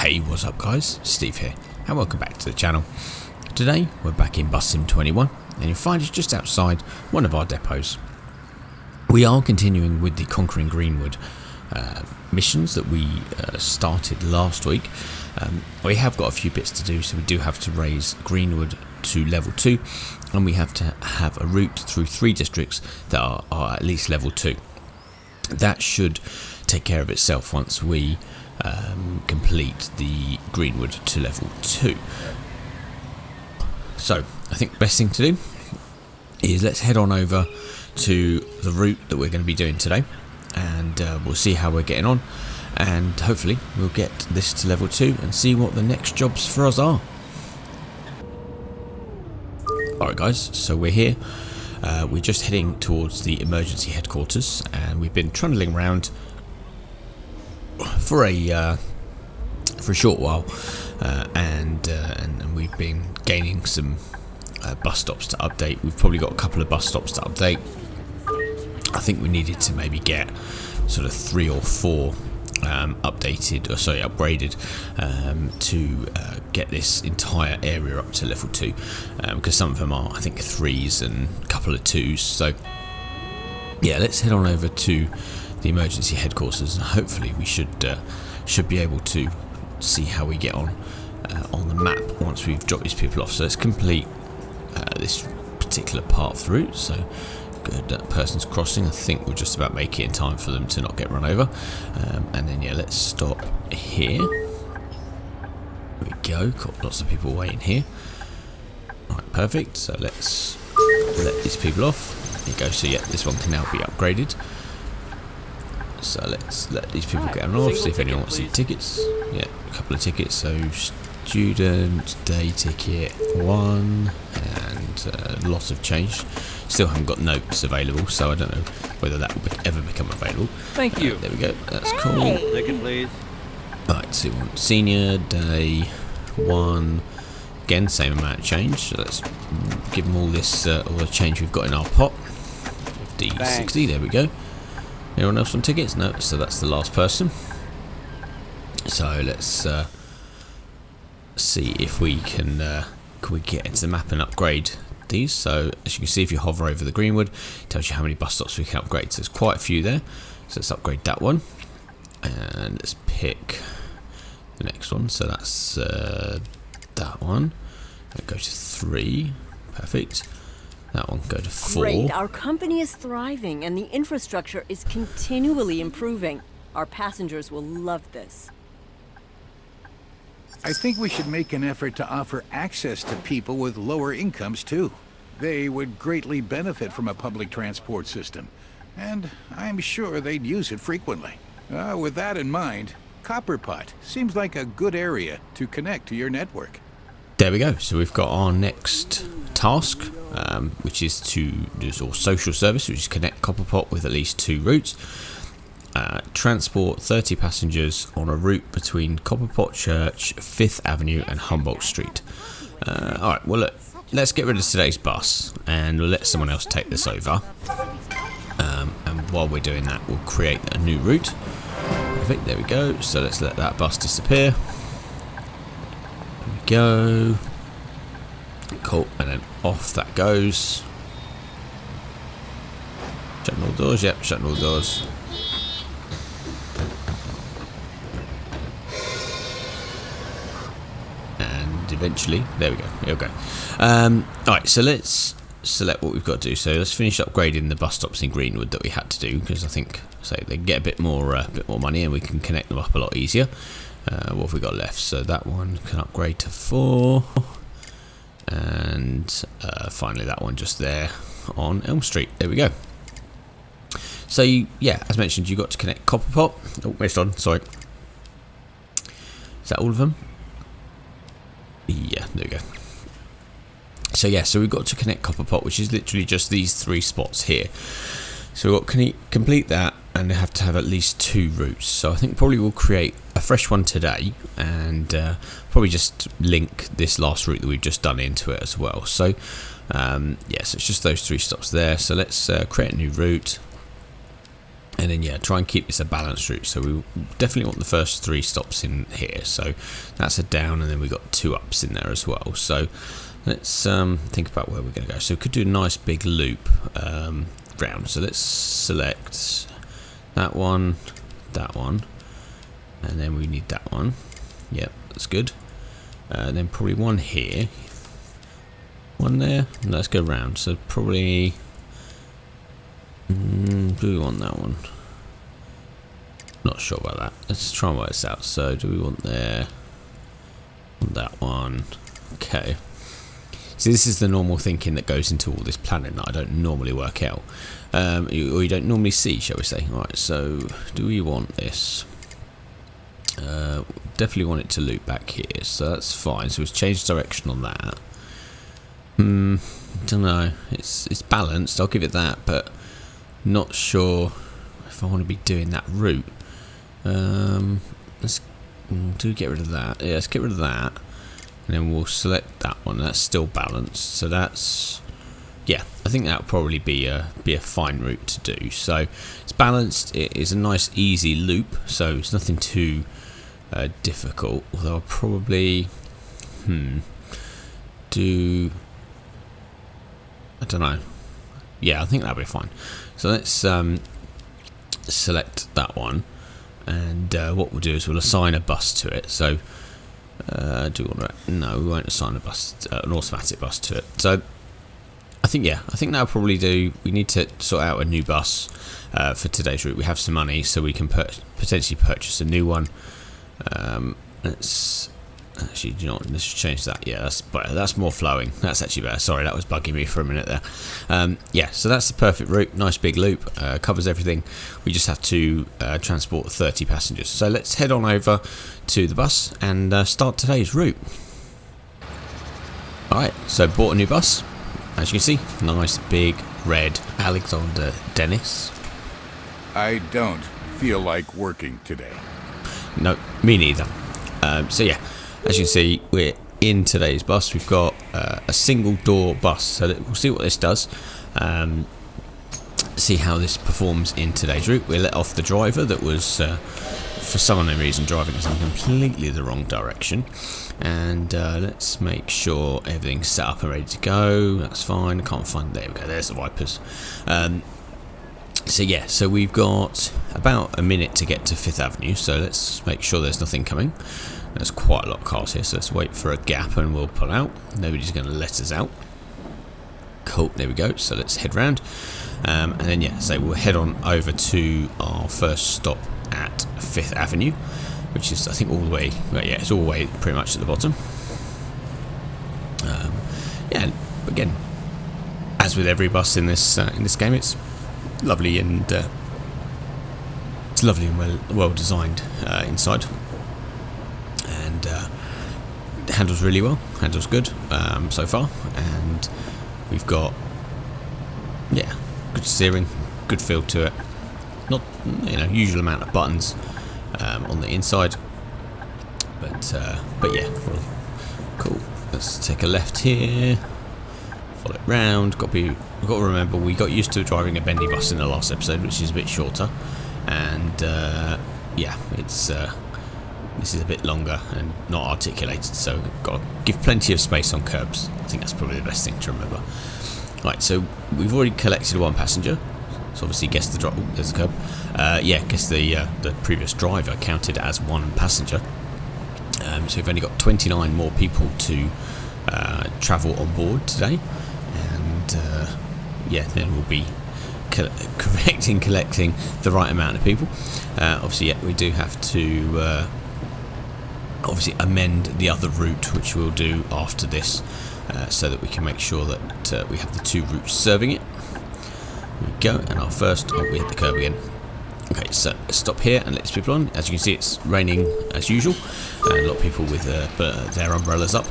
Hey, what's up guys, Steve here, and welcome back to the channel. Today we're back in Bus Sim 21, and you'll find us just outside one of our depots. We are continuing with the Conquering Greenwood missions that we started last week. We have got a few bits to do, so we do have to raise Greenwood to level 2, and we have to have a route through 3 districts that are at least level 2. That should take care of itself once we complete the Greenwood to level 2. So I think the best thing to do is let's head on over to the route that we're going to be doing today, and we'll see how we're getting on, and hopefully we'll get this to level 2 and see what the next jobs for us are. Alright guys, so we're here. We're just heading towards the emergency headquarters, and we've been trundling around for a short while, and we've been gaining some bus stops to update. We've probably got a couple of bus stops to update. I think we needed to maybe get sort of 3 or 4 upgraded to get this entire area up to level 2, because some of them are, I think, 3s and a couple of 2s. So yeah, let's head on over to the emergency headquarters, and hopefully we should be able to see how we get on the map once we've dropped these people off. So let's complete this particular part of the route. So good, that person's crossing. I think we'll just about make it in time for them to not get run over. And then yeah, let's stop here. There we go. Got lots of people waiting here. Right, perfect. So let's let these people off. There you go. So yeah, this one can now be upgraded. So let's let these people get on off, see if anyone wants to see tickets. Yeah, a couple of tickets. So student day ticket 1, and a lot of change. Still haven't got notes available, so I don't know whether that will ever become available. Thank you. There we go. That's cool. Ticket, please. Right, so we want senior day 1. Again, same amount of change. So let's give them all this, all the change we've got in our pot. 50, Thanks. 60. There we go. Anyone else on tickets? No, so that's the last person. So let's see if we can we get into the map and upgrade these. So as you can see, if you hover over the Greenwood, it tells you how many bus stops we can upgrade. So there's quite a few there. So let's upgrade that one, and let's pick the next one. So that's that one. Go to 3. Perfect. That one go to 4. Great. Our company is thriving and the infrastructure is continually improving. Our passengers will love this. I think we should make an effort to offer access to people with lower incomes too. They would greatly benefit from a public transport system, and I'm sure they'd use it frequently. With that in mind, Copperpot seems like a good area to connect to your network. There we go. So we've got our next task, which is to do our social service, which is connect Copperpot with at least 2 routes. Transport 30 passengers on a route between Copperpot Church, 5th Avenue and Humboldt Street. Alright, well look, let's get rid of today's bus and we'll let someone else take this over. And while we're doing that, we'll create a new route. Perfect, there we go. So let's let that bus disappear. There we go. Cool, and then off that goes. Shutting all doors, yep, shutting all doors. And eventually, there we go, here we go. Alright, so let's select what we've got to do. So let's finish upgrading the bus stops in Greenwood that we had to do, because I think they get a bit more money and we can connect them up a lot easier. What have we got left? So that one can upgrade to 4. And finally that one just there on Elm Street. There we go. So yeah, as mentioned, you got to connect Copperpot. Oh, missed on, sorry. Is that all of them? Yeah, there we go. So yeah, so we've got to connect Copperpot, which is literally just these 3 spots here. So we've got to complete that, and have to have at least 2 routes. So I think probably we'll create a fresh one today, and probably just link this last route that we've just done into it as well. So yeah, so it's just those 3 stops there. So let's create a new route. And then yeah, try and keep this a balanced route. So we definitely want the first 3 stops in here. So that's a down, and then we've got 2 ups in there as well. So let's think about where we're going to go. So we could do a nice big loop round. So let's select that one, and then we need that one. Yep, that's good. Then probably one here, one there. Let's go round. So probably. Do we want that one? Not sure about that. Let's try and work this out. So do we want there? Want that one? Okay. So this is the normal thinking that goes into all this planning that I don't normally work out, or you don't normally see, shall we say? All right. So do we want this? Definitely want it to loop back here. So that's fine. So we've changed direction on that. Don't know. It's balanced. I'll give it that, but. Not sure if I want to be doing that route. Let's get rid of that. Yeah, let's get rid of that, and then we'll select that one. That's still balanced, so that's yeah. I think that'll probably be a fine route to do. So it's balanced. It is a nice easy loop, so it's nothing too difficult. Although I'll probably do. I don't know. Yeah, I think that'll be fine. So let's select that one, and what we'll do is we'll assign a bus to it. So do we want to? No, we won't assign a bus, an automatic bus to it. So I think that'll probably do. We need to sort out a new bus for today's route. We have some money, so we can potentially purchase a new one. Let's actually, do you know what? Let's just change that. Yeah, that's better. That's more flowing. That's actually better. Sorry, that was bugging me for a minute there. Yeah, so that's the perfect route. Nice big loop. Covers everything. We just have to transport 30 passengers. So let's head on over to the bus and start today's route. Alright, so bought a new bus. As you can see, nice big red Alexander Dennis. I don't feel like working today. No, me neither. So yeah. As you can see, we're in today's bus. We've got a single door bus, so we'll see what this does. See how this performs in today's route. We let off the driver that was, for some unknown reason, driving us in completely the wrong direction. And let's make sure everything's set up and ready to go. That's fine. I can't find. There we go. There's the wipers. So yeah, so we've got about a minute to get to 5th Avenue. So let's make sure there's nothing coming. There's quite a lot of cars here, so let's wait for a gap and we'll pull out. Nobody's going to let us out. Cool, there we go. So let's head round. And then, yeah, so we'll head on over to our first stop at 5th Avenue, which is, I think, all the way, well, yeah, it's all the way pretty much at the bottom. Yeah, again, as with every bus in this game, it's lovely and well designed inside. And handles really well. Handles good so far, and we've got good steering, good feel to it. Not usual amount of buttons on the inside, but yeah, well, cool. Let's take a left here. Follow it round. We've got to remember we got used to driving a bendy bus in the last episode, which is a bit shorter, and yeah, it's. This is a bit longer and not articulated, so we've got to give plenty of space on curbs. I think that's probably the best thing to remember. Right, so we've already collected one passenger. So obviously, guess the drop. There's a curb. Yeah, guess the previous driver counted as one passenger. So we've only got 29 more people to travel on board today, and yeah, then we'll be collecting the right amount of people. Obviously, yeah, we do have to. Obviously amend the other route, which we'll do after this, so that we can make sure that we have the 2 routes serving it. There we go, and our first, we hit the curb again. Okay, so let's stop here and let these people on. As you can see, it's raining as usual, and a lot of people with their umbrellas up.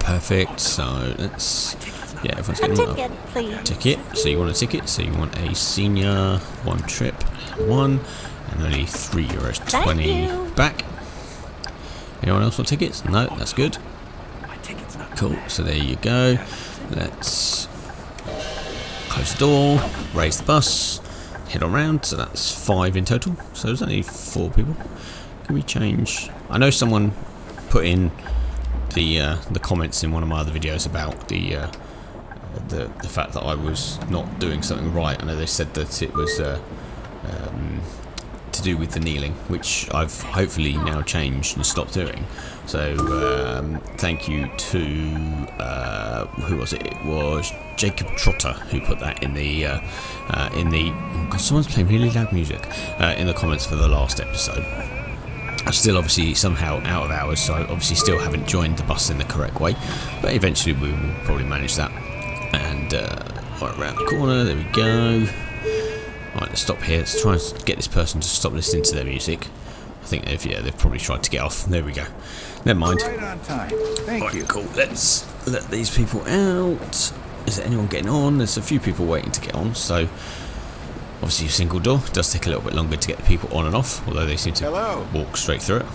Perfect, so let's, yeah, everyone's getting a ticket, please. Ticket, so you want a ticket, so you want a senior, 1 trip, and only €3.20 back. Anyone else want tickets? No, that's good. Cool, so there you go. Let's close the door, raise the bus, head on round. So that's 5 in total. So there's only 4 people. Can we change? I know someone put in the comments in one of my other videos about the fact that I was not doing something right. I know they said that it was to do with the kneeling, which I've hopefully now changed and stopped doing. So thank you to who was it? It was Jacob Trotter who put that in the God, someone's playing really loud music in the comments for the last episode. I'm still obviously somehow out of hours, so I obviously still haven't joined the bus in the correct way, but eventually we will probably manage that. And right around the corner, there we go. Right, let's stop here. Let's try and get this person to stop listening to their music. I think they've probably tried to get off. There we go. Never mind. Right on time. Thank you. Cool. Let's let these people out. Is there anyone getting on? There's a few people waiting to get on, so obviously a single door. It does take a little bit longer to get the people on and off, although they seem to walk straight through it.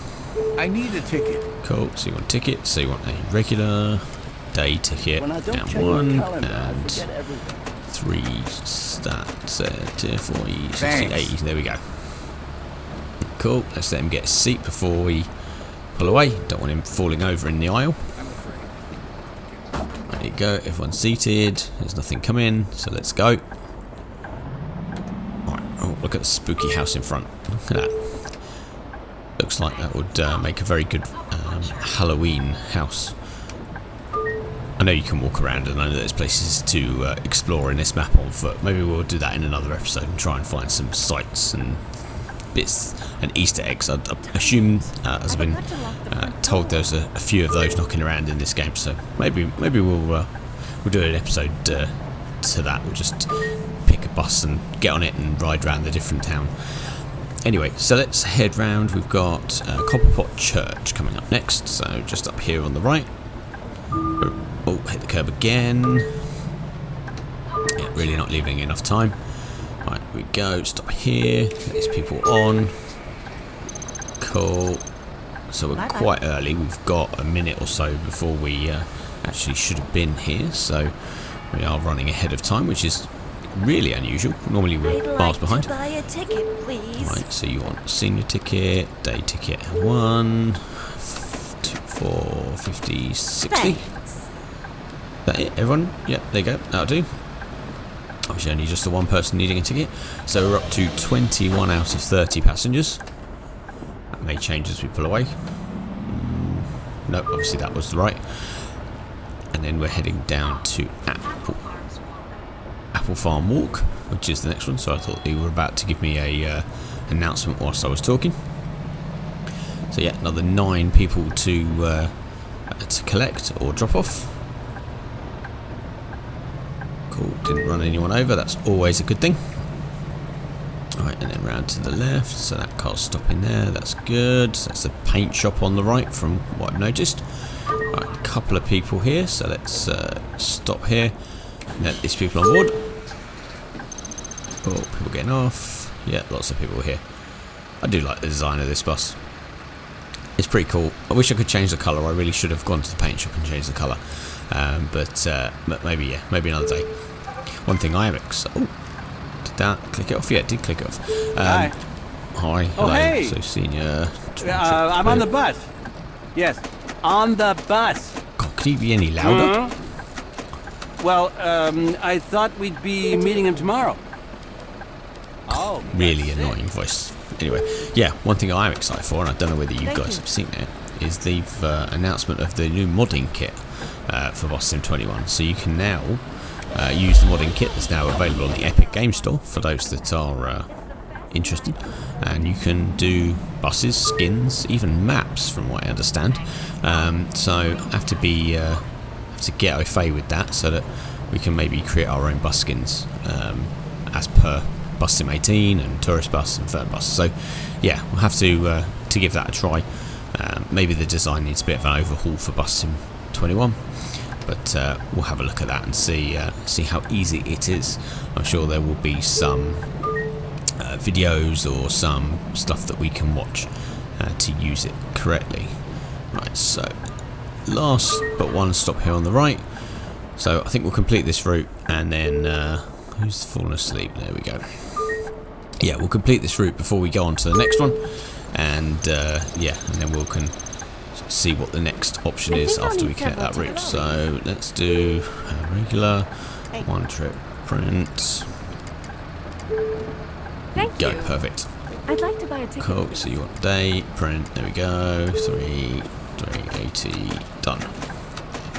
I need a ticket. Cool. So you want a ticket. So you want a regular day ticket. And 1 and 3 stats, 40, 60, 80. There we go. Cool. Let's let him get a seat before we pull away. Don't want him falling over in the aisle. There you go. Everyone's seated. There's nothing coming, so let's go. Right. Oh, look at the spooky house in front. Look at that. Looks like that would make a very good Halloween house. I know you can walk around, and I know there's places to explore in this map on foot. Maybe we'll do that in another episode and try and find some sites and bits and Easter eggs. I assume, as I've been told, there's a few of those knocking around in this game. So maybe we'll do an episode to that. We'll just pick a bus and get on it and ride around the different town. Anyway, so let's head round. We've got Copperpot Church coming up next. So just up here on the right. Oh, hit the curb again. Yeah, really not leaving enough time. Right, here we go. Stop here. Get these people on. Cool. So we're quite early. We've got a minute or so before we actually should have been here. So we are running ahead of time, which is really unusual. Normally we're miles behind. Buy a ticket, please. Right, so you want senior ticket, day ticket 1, 2, 4, 50, 60. Thanks. That it, everyone? Yep, there you go. That'll do. Obviously only just the one person needing a ticket. So we're up to 21 out of 30 passengers. That may change as we pull away. No, obviously that was right. And then we're heading down to Apple Farm Walk, which is the next one. So I thought they were about to give me a announcement whilst I was talking. So yeah, another 9 people to collect or drop off. Cool, didn't run anyone over, that's always a good thing. Alright, and then round to the left, so that car's stopping there, that's good. That's the paint shop on the right from what I've noticed. Right, a couple of people here, so let's stop here and let these people on board. Oh, people getting off. Yeah, lots of people here. I do like the design of this bus. It's pretty cool. I wish I could change the colour. I really should have gone to the paint shop and changed the colour. But maybe another day. One thing I am excited. Oh, did that click it off? Yeah, it did click it off. Hi. Hi. Oh, Hello. hey. So senior. I'm on the bus. Yes, on the bus. God, can you be any louder? Well, I thought we'd be meeting him tomorrow. Oh, Really that's annoying voice. Anyway, yeah, one thing I am excited for, and I don't know whether you guys have seen it, is the announcement of the new modding kit for Bus Sim 21. So you can now use the modding kit that's now available on the Epic Game Store for those that are interested, and you can do buses, skins, even maps, from what I understand. So have to get au fait with that, so that we can maybe create our own bus skins as per Bus Sim 18 and Tourist Bus and Fern Bus. So yeah, we'll have to give that a try. Maybe the design needs a bit of an overhaul for Bus Sim 21, but we'll have a look at that and see how easy it is. I'm sure there will be some videos or some stuff that we can watch to use it correctly. Right, so last but one stop here on the right. So I think we'll complete this route, and then who's fallen asleep? There we go. yeah, we'll complete this route before we go on to the next one, and yeah, and then we can see what the next option is after we connect that route. So let's do a regular, one trip, print. Thank you. Perfect. I'd like to buy a ticket. Cool. So you want date, print. There we go. 380. Done.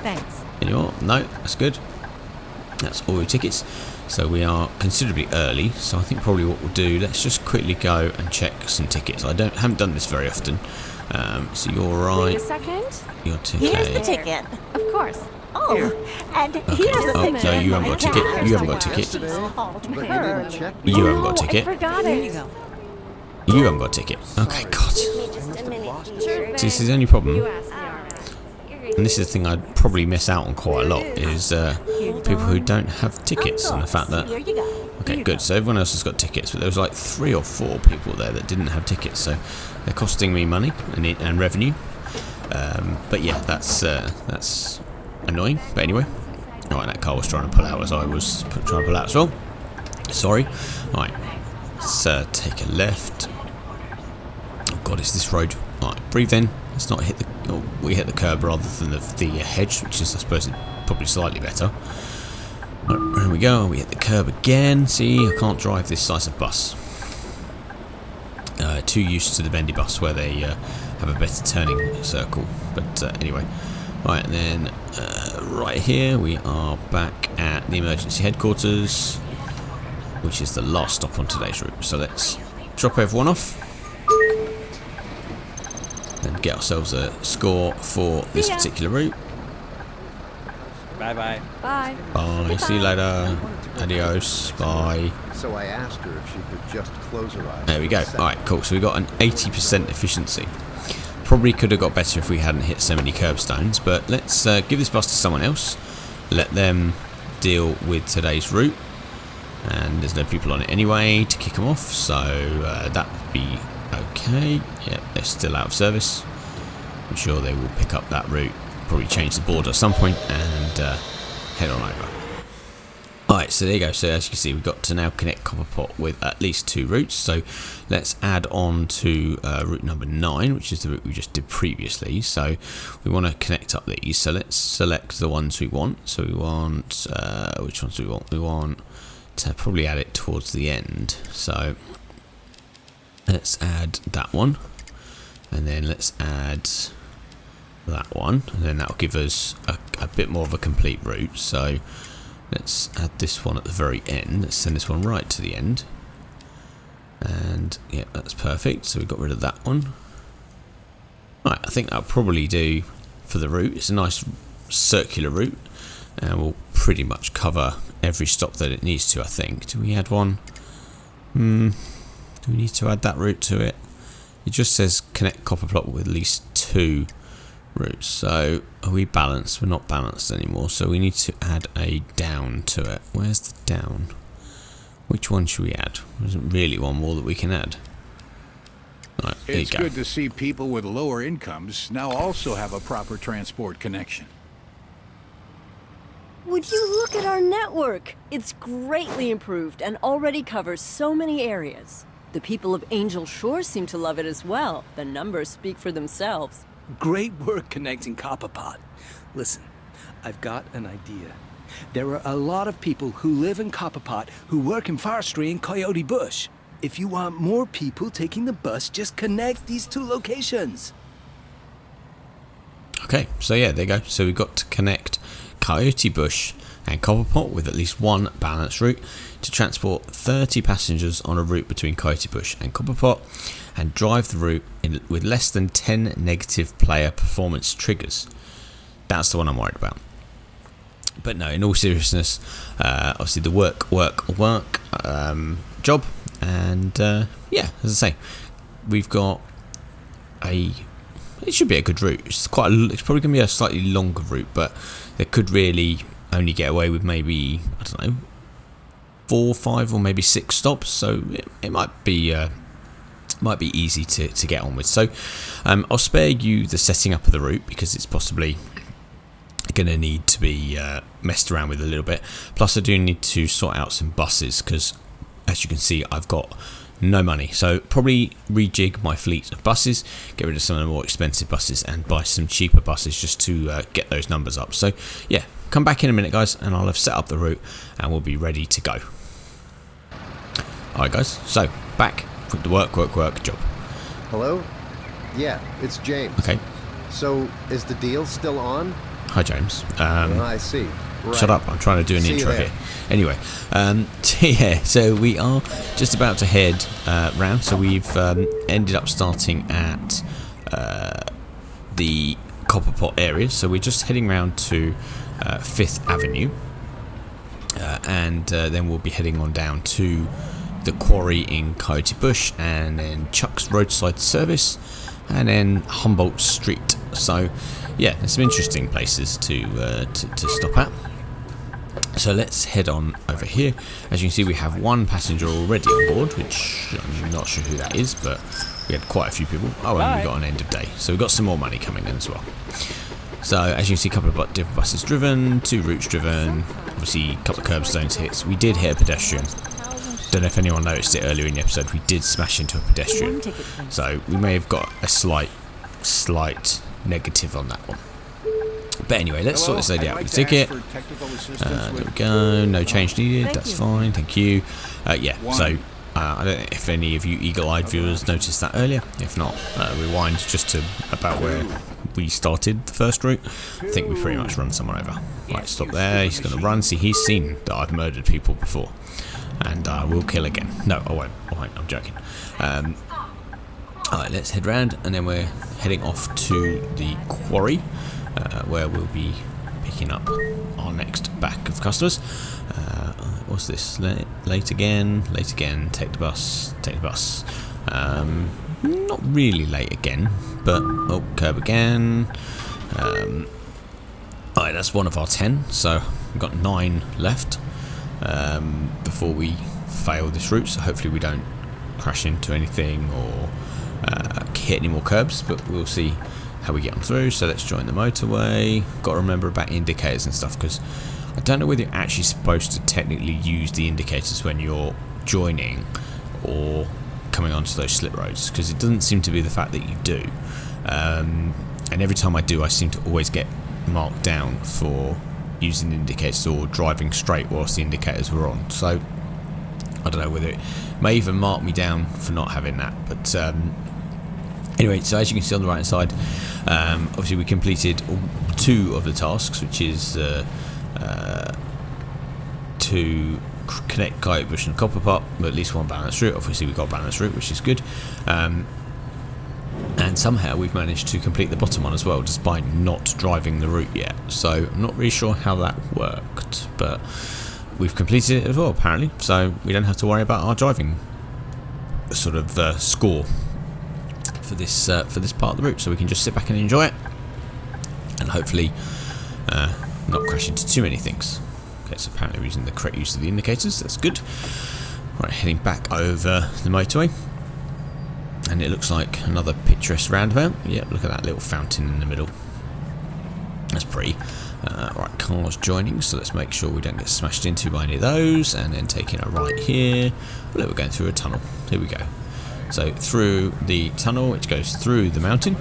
Thanks. Anymore? No, that's good. That's all your tickets. So we are considerably early. So I think probably what we'll do, let's just quickly go and check some tickets. I haven't done this very often. So you're right. Wait a second. Your ticket. Here's the ticket. Of course. Oh, and Okay. here's the Oh, picture. no, you haven't got a ticket. You haven't got a ticket. You haven't got a I ticket. forgot There you it. go. You haven't got a ticket. Okay, God. Just a minute. Sure So this is thing. the only problem. You asked me already. And this is the thing I'd probably miss out on quite a lot, is people who don't have tickets, and the fact that... Here you go. Okay, good, so everyone else has got tickets, but there was like 3 or 4 people there that didn't have tickets, so they're costing me money and revenue. But yeah, that's annoying, but anyway. Alright, that car was trying to pull out as I was trying to pull out as well. Sorry. Alright, let's take a left. Oh god, is this road... Alright, breathe in. Let's not hit the... Oh, we hit the curb rather than the hedge, which is, I suppose, probably slightly better. Right, there we go. We hit the curb again. See, I can't drive this size of bus. Too used to the bendy bus where they have a better turning circle. But anyway. Right, and then right here we are back at the emergency headquarters, which is the last stop on today's route. So let's drop everyone off and get ourselves a score for this particular route. Bye-bye. Bye. Bye, see you later. Adios, bye. So I asked her if she could just close her eyes. There we go. Alright, cool. So we got an 80% efficiency. Probably could have got better if we hadn't hit so many curbstones, but let's give this bus to someone else. Let them deal with today's route. And there's no people on it anyway to kick them off, so that would be okay. Yeah, they're still out of service. I'm sure they will pick up that route, probably change the board at some point, and head on over. Alright, so there you go. So as you can see, we've got to now connect Copperpot with at least 2 routes. So let's add on to route number 9, which is the route we just did previously. So we want to connect up these. So let's select the ones we want. So we want, which ones do we want? We want to probably add it towards the end. So let's add that one. And then let's add that one. And then that'll give us a bit more of a complete route. So let's add this one at the very end. Let's send this one right to the end. And yeah, that's perfect. So we got rid of that one. Right, I think that'll probably do for the route. It's a nice circular route. And we'll pretty much cover every stop that it needs to, I think. Do we add one? Do we need to add that route to it? It just says connect Copperpot with at least 2 routes. So are we balanced? We're not balanced anymore, so we need to add a down to it. Where's the down? Which one should we add? There isn't really one more that we can add. Right, there you It's go. good to see people with lower incomes now also have a proper transport connection. Would you look at our network? It's greatly improved and already covers so many areas. The people of Angel Shore seem to love it as well. The numbers speak for themselves. Great work connecting Copperpot. Listen, I've got an idea. There are a lot of people who live in Copperpot who work in forestry in Coyote Bush. If you want more people taking the bus, just connect these 2 locations. Okay, so yeah, there you go. So we've got to connect Coyote Bush and Copperpot with at least 1 balanced route to transport 30 passengers on a route between Coyote Bush and Copperpot, and drive the route with less than 10 negative player performance triggers. That's the one I'm worried about. But no, in all seriousness, obviously the work job, and yeah, as I say, we've got it should be a good route. It's probably going to be a slightly longer route, but they could really only get away with maybe, I don't know, 4, 5 or maybe 6 stops, so it might be easy to get on with. So I'll spare you the setting up of the route because it's possibly going to need to be messed around with a little bit. Plus I do need to sort out some buses because, as you can see, I've got no money. So probably rejig my fleet of buses, get rid of some of the more expensive buses and buy some cheaper buses just to get those numbers up. So yeah, come back in a minute guys and I'll have set up the route and we'll be ready to go. Alright guys, so back with the work job. Hello? Yeah, it's James. Okay. So, is the deal still on? Hi James. I see. Right. Shut up, I'm trying to do an See you intro there. here. Anyway, yeah, so we are just about to head round. So we've ended up starting at the Copperpot area. So we're just heading round to 5th Avenue. And then we'll be heading on down to the quarry in Coyote Bush, and then Chuck's roadside service, and then Humboldt Street. So yeah, there's some interesting places to stop at. So let's head on over here. As you can see, we have one passenger already on board, which I'm not sure who that is, but we had quite a few people. Oh, and we got an end of day, so we've got some more money coming in as well. So as you can see, a couple of different buses driven, 2 routes driven, obviously a couple of curbstones hits. We did hit a pedestrian. Don't know if anyone noticed it earlier in the episode, we did smash into a pedestrian. So we may have got a slight negative on that one. But anyway, let's sort this lady out with the ticket. There we go, no change needed, that's fine, thank you. Yeah, so I don't know if any of you eagle-eyed viewers noticed that earlier. If not, rewind just to about where we started the first route. I think we pretty much run someone over. Right, stop there, he's going to run. See, he's seen that I've murdered people before. And we'll kill again. No, I won't, I'm joking. Alright, let's head round, and then we're heading off to the quarry, where we'll be picking up our next batch of customers. What's this? Late again, take the bus. Not really late again, but oh, curb again. Alright, that's one of our 10, so we've got 9 left before we fail this route, so hopefully we don't crash into anything or hit any more curbs, but we'll see how we get on through. So let's join the motorway. Got to remember about indicators and stuff, because I don't know whether you're actually supposed to technically use the indicators when you're joining or coming onto those slip roads, because it doesn't seem to be the fact that you do, and every time I do I seem to always get marked down for using the indicators or driving straight whilst the indicators were on. So I don't know whether it may even mark me down for not having that, but anyway, so as you can see on the right hand side, obviously we completed 2 of the tasks, which is to connect Coyote Bush and Copperpot, but at least one balanced route. Obviously we got a balanced route, which is good, and somehow we've managed to complete the bottom one as well, despite not driving the route yet. So I'm not really sure how that worked, but we've completed it as well apparently, so we don't have to worry about our driving sort of score for this part of the route, so we can just sit back and enjoy it, and hopefully not crash into too many things. Okay, so apparently we're using the correct use of the indicators, that's good. Right, heading back over the motorway, and it looks like another picturesque roundabout. Yep, look at that little fountain in the middle, that's pretty. Right, cars joining, so let's make sure we don't get smashed into by any of those, and then taking a right here. Well, we're going through a tunnel, here we go. So through the tunnel, which goes through the mountain.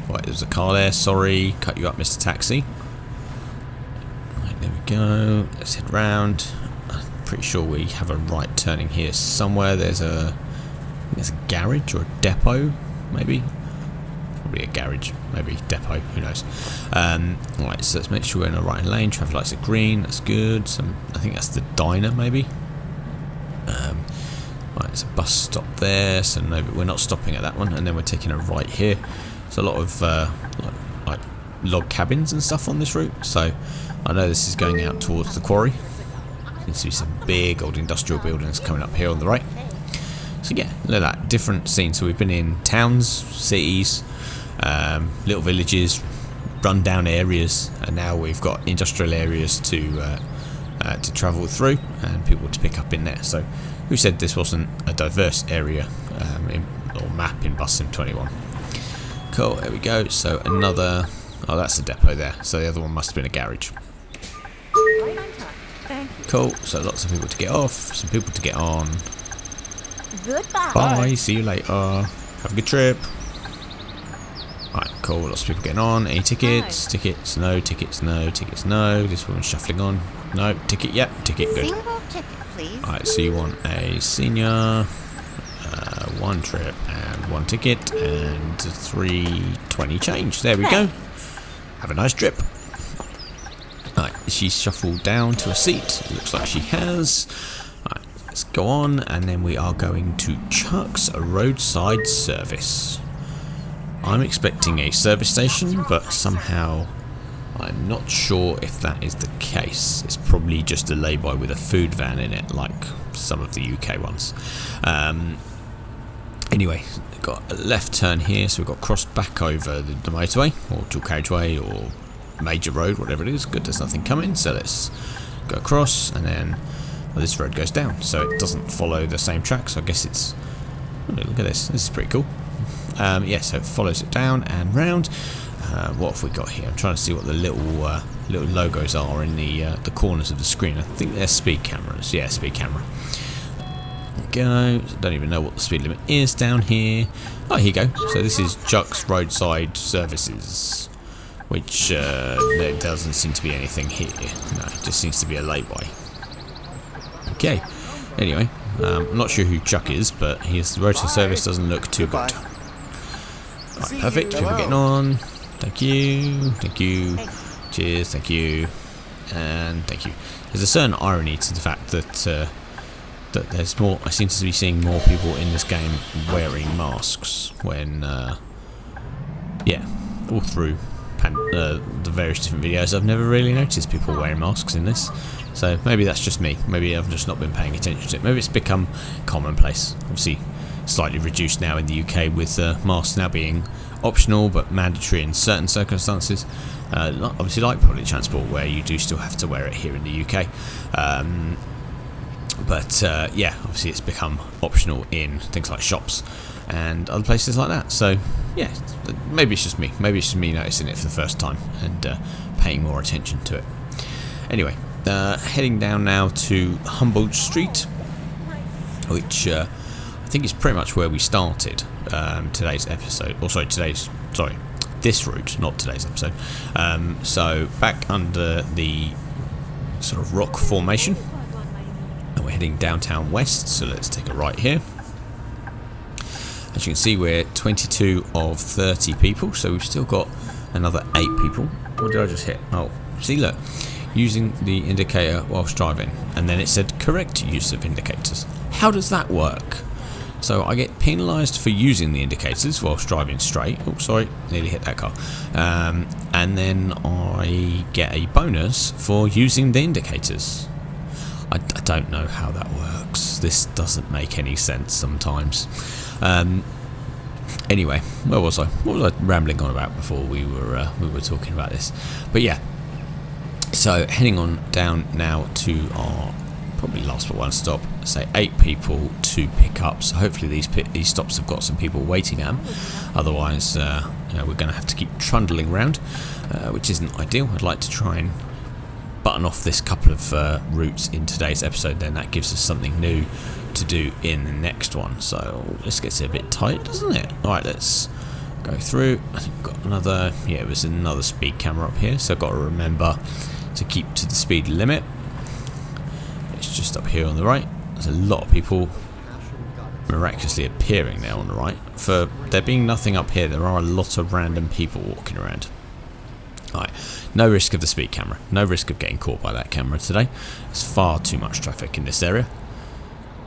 Right, there's a car there, sorry, cut you up Mr. Taxi. Right, there we go, let's head round. I'm pretty sure we have a right turning here somewhere. There's a garage or a depot, maybe? Probably a garage, maybe depot, who knows. Right, so let's make sure we're in the right lane. Traffic lights are green, that's good. I think that's the diner, maybe. Right, there's a bus stop there, so no, we're not stopping at that one, and then we're taking a right here. There's a lot of like log cabins and stuff on this route, so I know this is going out towards the quarry. You can see some big old industrial buildings coming up here on the right. So yeah, look at that, different scenes. So we've been in towns, cities, little villages, run-down areas, and now we've got industrial areas to travel through and people to pick up in there. So who said this wasn't a diverse area or map in Bus Sim 21? Cool, there we go. So another, oh, that's the depot there. So the other one must have been a garage. Thank you. Cool, so lots of people to get off, some people to get on. Goodbye. Bye. See you later. Have a good trip. Right, cool. Lots of people getting on. Any tickets? Tickets? No. Tickets? No. Tickets? No. This woman's shuffling on. No. Ticket? Yep. Ticket. Good. Single ticket, please. Alright, so you want a senior, one trip and one ticket and 320 change. There we go. Have a nice trip. Alright, she's shuffled down to a seat. It looks like she has. Alright, let's go on, and then we are going to Chuck's roadside service. I'm expecting a service station, but somehow I'm not sure if that is the case. It's probably just a lay-by with a food van in it, like some of the UK ones. Anyway, we've got a left turn here, so we've got crossed back over the motorway, or dual carriageway, or major road, whatever it is. Good, there's nothing coming, so let's go across, and then this road goes down, so it doesn't follow the same track, so I guess it's... Oh, look at this is pretty cool. Yeah, so it follows it down and round. What have we got here? I'm trying to see what the little logos are in the corners of the screen. I think they're speed cameras. Yeah, speed camera. There we go. Don't even know what the speed limit is down here. Oh, here you go. So this is Chuck's roadside services, which there doesn't seem to be anything here. No, it just seems to be a lay-by. Okay. Anyway, I'm not sure who Chuck is, but his roadside service doesn't look too good. Right, perfect. People getting on. Thank you. Thank you. Cheers. Thank you. And thank you. There's a certain irony to the fact that that there's more. I seem to be seeing more people in this game wearing masks when, yeah, all through the various different videos. I've never really noticed people wearing masks in this. So maybe that's just me. Maybe I've just not been paying attention to it. Maybe it's become commonplace. Obviously, slightly reduced now in the UK with masks now being optional but mandatory in certain circumstances. Obviously, like public transport, where you do still have to wear it here in the UK. Yeah, obviously it's become optional in things like shops and other places like that. So yeah, maybe it's just me. Maybe it's just me noticing it for the first time and paying more attention to it. Anyway. Heading down now to Humboldt Street, which I think is pretty much where we started today's episode. Or sorry, this route, not today's episode. So back under the sort of rock formation, and we're heading downtown west. So let's take a right here. As you can see, we're 22 of 30 people, so we've still got another 8 people. What did I just hit? Oh, see, look. Using the indicator whilst driving, and then it said correct use of indicators. How does that work? So I get penalised for using the indicators whilst driving straight. Oh, sorry, nearly hit that car. And then I get a bonus for using the indicators. I don't know how that works. This doesn't make any sense sometimes. Anyway, where was I? What was I rambling on about before we were talking about this? But yeah. So heading on down now to our probably last but one stop, say 8 people to pick up. So hopefully these stops have got some people waiting at them. Otherwise, we're going to have to keep trundling around, which isn't ideal. I'd like to try and button off this couple of routes in today's episode. Then that gives us something new to do in the next one. So this gets a bit tight, doesn't it? All right, let's go through. I think we've got another. Yeah, it was another speed camera up here. So I've got to remember to keep to the speed limit. It's just up here on the right. There's a lot of people miraculously appearing there on the right. For there being nothing up here, there are a lot of random people walking around. Alright, no risk of the speed camera. No risk of getting caught by that camera today. There's far too much traffic in this area.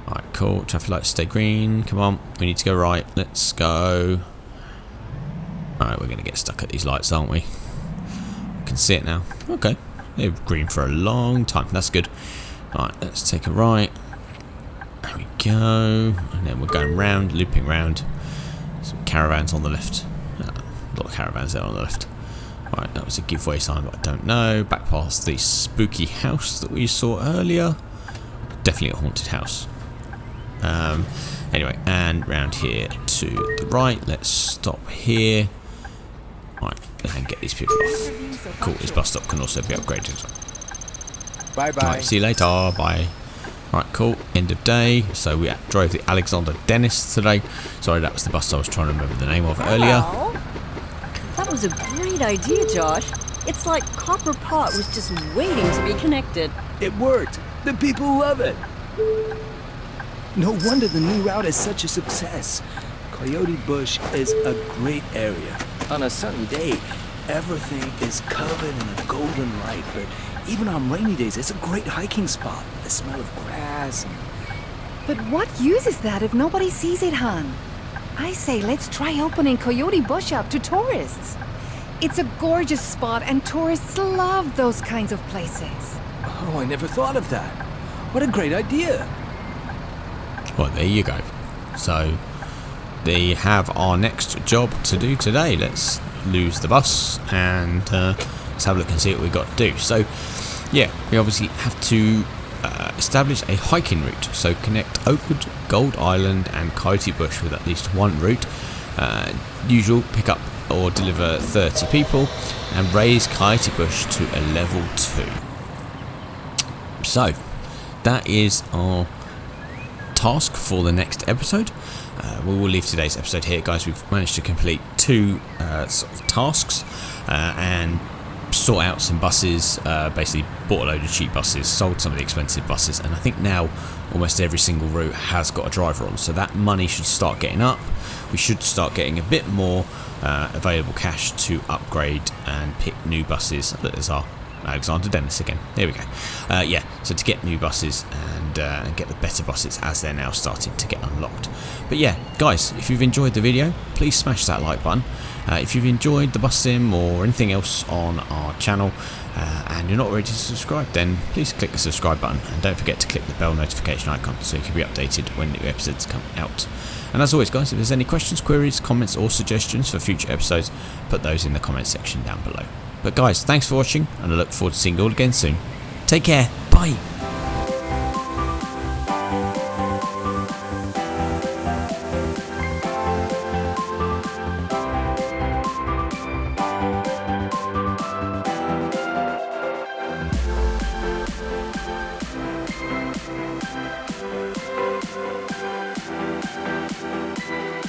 Alright, cool. Traffic lights stay green. Come on, we need to go right. Let's go. Alright, we're going to get stuck at these lights, aren't we? I can see it now. Okay. They're green for a long time. That's good. Right, let's take a right. There we go. And then we're going round, looping round. Some caravans on the left. A lot of caravans there on the left. Right, that was a giveaway sign, but I don't know. Back past the spooky house that we saw earlier. Definitely a haunted house. Anyway, and round here to the right. Let's stop here. Right, and get these people off. Cool, this bus stop can also be upgraded. Bye-bye. Right, see you later, bye. Right, cool. end of day. So we drove the Alexander Dennis today. Sorry, that was the bus I was trying to remember the name of earlier. Well, that was a great idea, Josh. It's like Copperpot was just waiting to be connected. It worked. The people love it. No wonder the new route is such a success. Coyote Bush is a great area. On a sunny day, everything is covered in a golden light, but even on rainy days, it's a great hiking spot. The smell of grass and... But what use is that if nobody sees it, hon? I say let's try opening Coyote Bush up to tourists. It's a gorgeous spot and tourists love those kinds of places. Oh, I never thought of that. What a great idea. Well, there you go. So they have our next job to do today. Let's lose the bus and let's have a look and see what we've got to do. So yeah, we obviously have to establish a hiking route. So connect Oakwood, Gold Island and Coyote Bush with at least one route. Usual, pick up or deliver 30 people and raise Coyote Bush to a level 2. So that is our task for the next episode. We will leave today's episode here, guys. We've managed to complete 2 sort of tasks and sort out some buses, basically bought a load of cheap buses, sold some of the expensive buses, and I think now almost every single route has got a driver on, so that money should start getting up. We should start getting a bit more available cash to upgrade and pick new buses. Look, there's our Alexander Dennis again. There we go. Yeah, so to get new buses and get the better buses as they're now starting to get unlocked. But yeah, guys, if you've enjoyed the video, please smash that like button. If you've enjoyed the bus sim or anything else on our channel and you're not ready to subscribe, then please click the subscribe button and don't forget to click the bell notification icon so you can be updated when new episodes come out. And as always, guys, if there's any questions, queries, comments or suggestions for future episodes, put those in the comment section down below. But guys, thanks for watching and I look forward to seeing you all again soon. Take care. Bye.